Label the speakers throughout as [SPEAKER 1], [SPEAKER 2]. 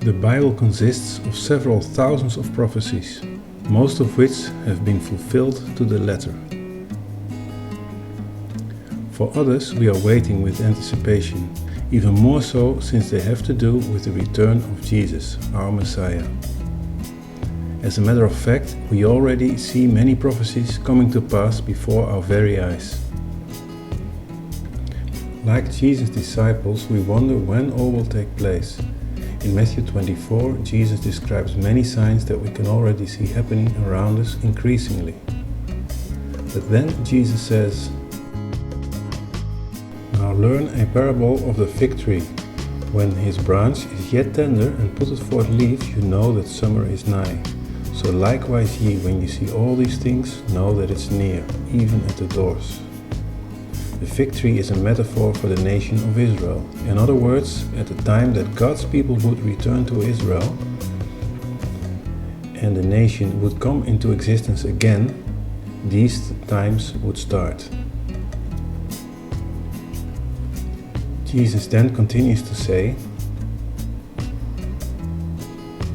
[SPEAKER 1] The Bible consists of several thousands of prophecies, most of which have been fulfilled to the letter. For others, we are waiting with anticipation, even more so since they have to do with the return of Jesus, our Messiah. As a matter of fact, we already see many prophecies coming to pass before our very eyes. Like Jesus' disciples, we wonder when all will take place. In Matthew 24, Jesus describes many signs that we can already see happening around us increasingly. But then Jesus says, "Now learn a parable of the fig tree. When his branch is yet tender and putteth forth leaves, you know that summer is nigh. So likewise ye, when you see all these things, know that it's near, even at the doors." The fig tree is a metaphor for the nation of Israel. In other words, at the time that God's people would return to Israel and the nation would come into existence again, these times would start. Jesus then continues to say,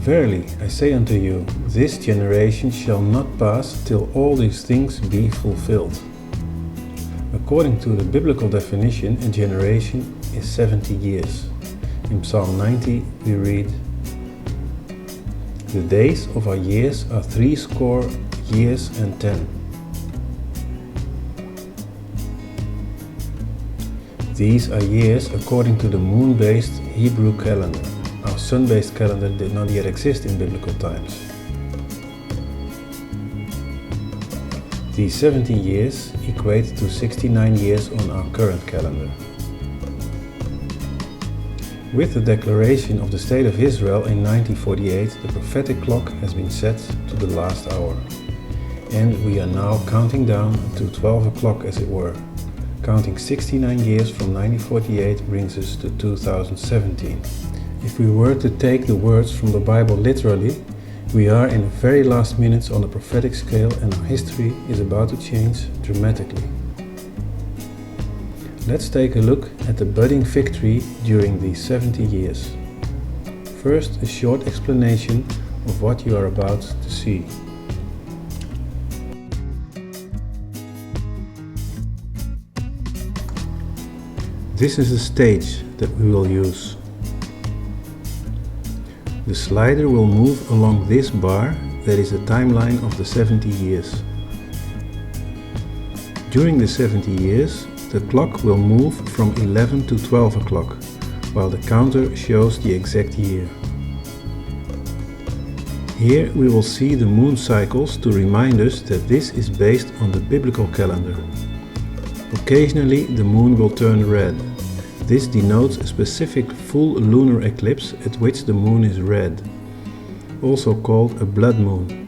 [SPEAKER 1] "Verily, I say unto you, this generation shall not pass till all these things be fulfilled." According to the biblical definition, a generation is 70 years. In Psalm 90 we read, "The days of our years are 80 years and 10. These are years according to the moon-based Hebrew calendar. Our sun-based calendar did not yet exist in biblical times. These 70 years equate to 69 years on our current calendar. With the declaration of the State of Israel in 1948, the prophetic clock has been set to the last hour. And we are now counting down to 12 o'clock, as it were. Counting 69 years from 1948 brings us to 2017. If we were to take the words from the Bible literally, we are in the very last minutes on the prophetic scale and our history is about to change dramatically. Let's take a look at the budding fig tree during these 70 years. First, a short explanation of what you are about to see. This is the stage that we will use. The slider will move along this bar that is the timeline of the 70 years. During the 70 years, the clock will move from 11 to 12 o'clock, while the counter shows the exact year. Here we will see the moon cycles to remind us that this is based on the biblical calendar. Occasionally the moon will turn red. This denotes a specific full lunar eclipse at which the moon is red, also called a blood moon.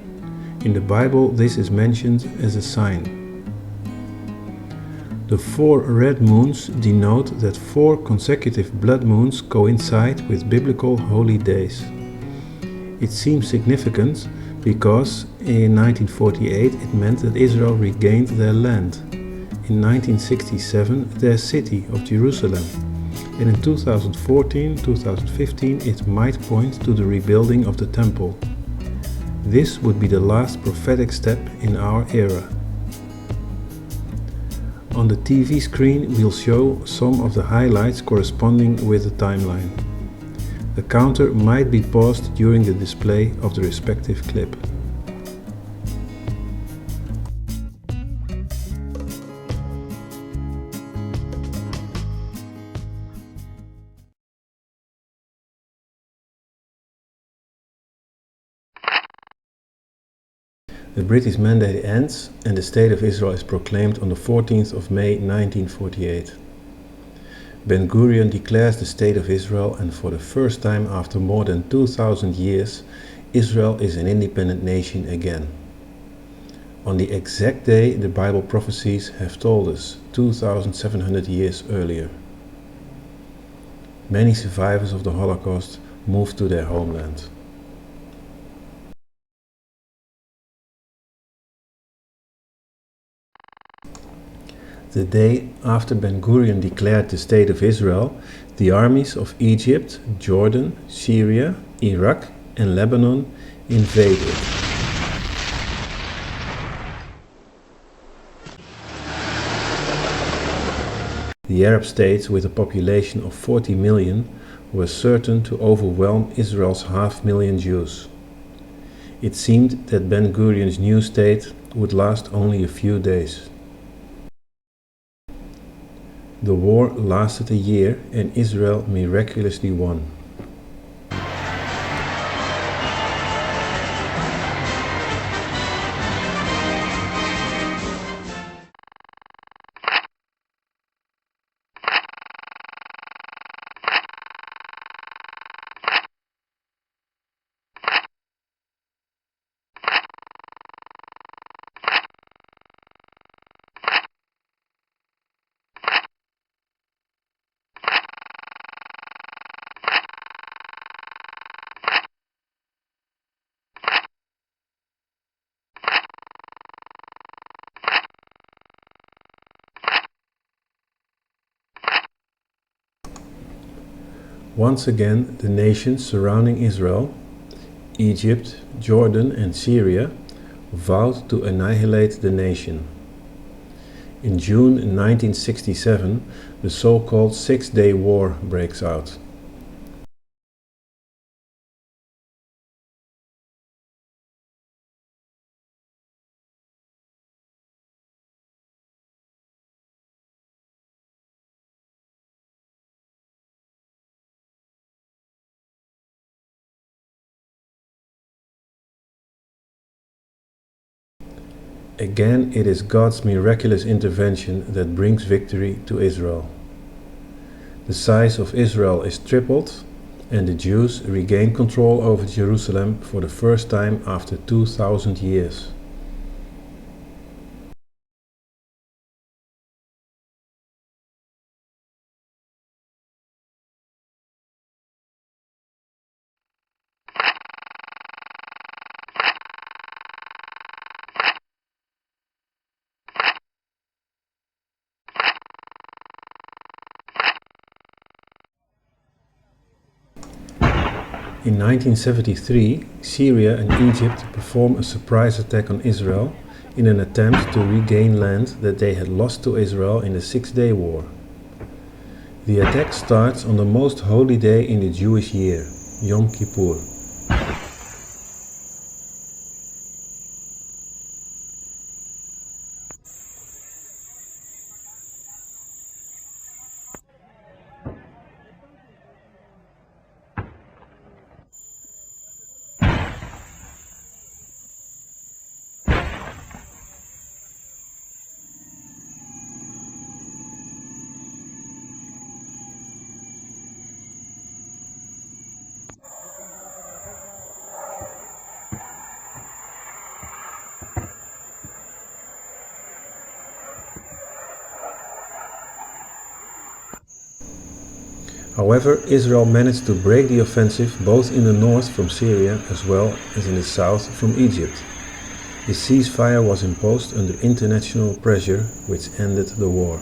[SPEAKER 1] In the Bible this is mentioned as a sign. The 4 red moons denote that 4 consecutive blood moons coincide with biblical holy days. It seems significant because in 1948 it meant that Israel regained their land. In 1967 their city of Jerusalem, and in 2014-2015 it might point to the rebuilding of the temple. This would be the last prophetic step in our era. On the TV screen we'll show some of the highlights corresponding with the timeline. The counter might be paused during the display of the respective clip. The British Mandate ends and the State of Israel is proclaimed on the 14th of May 1948. Ben-Gurion declares the State of Israel, and for the first time after more than 2,000 years, Israel is an independent nation again. On the exact day the Bible prophecies have told us, 2,700 years earlier. Many survivors of the Holocaust moved to their homeland. The day after Ben-Gurion declared the State of Israel, the armies of Egypt, Jordan, Syria, Iraq and Lebanon invade it. The Arab states, with a population of 40 million, were certain to overwhelm Israel's 500,000 Jews. It seemed that Ben-Gurion's new state would last only a few days. The war lasted a year and Israel miraculously won. Once again, the nations surrounding Israel, Egypt, Jordan and Syria, vowed to annihilate the nation. In June 1967, the so-called Six-Day War breaks out. Again, it is God's miraculous intervention that brings victory to Israel. The size of Israel is tripled, and the Jews regain control over Jerusalem for the first time after 2000 years. In 1973, Syria and Egypt perform a surprise attack on Israel in an attempt to regain land that they had lost to Israel in the Six-Day War. The attack starts on the most holy day in the Jewish year, Yom Kippur. However, Israel managed to break the offensive both in the north from Syria as well as in the south from Egypt. The ceasefire was imposed under international pressure, which ended the war.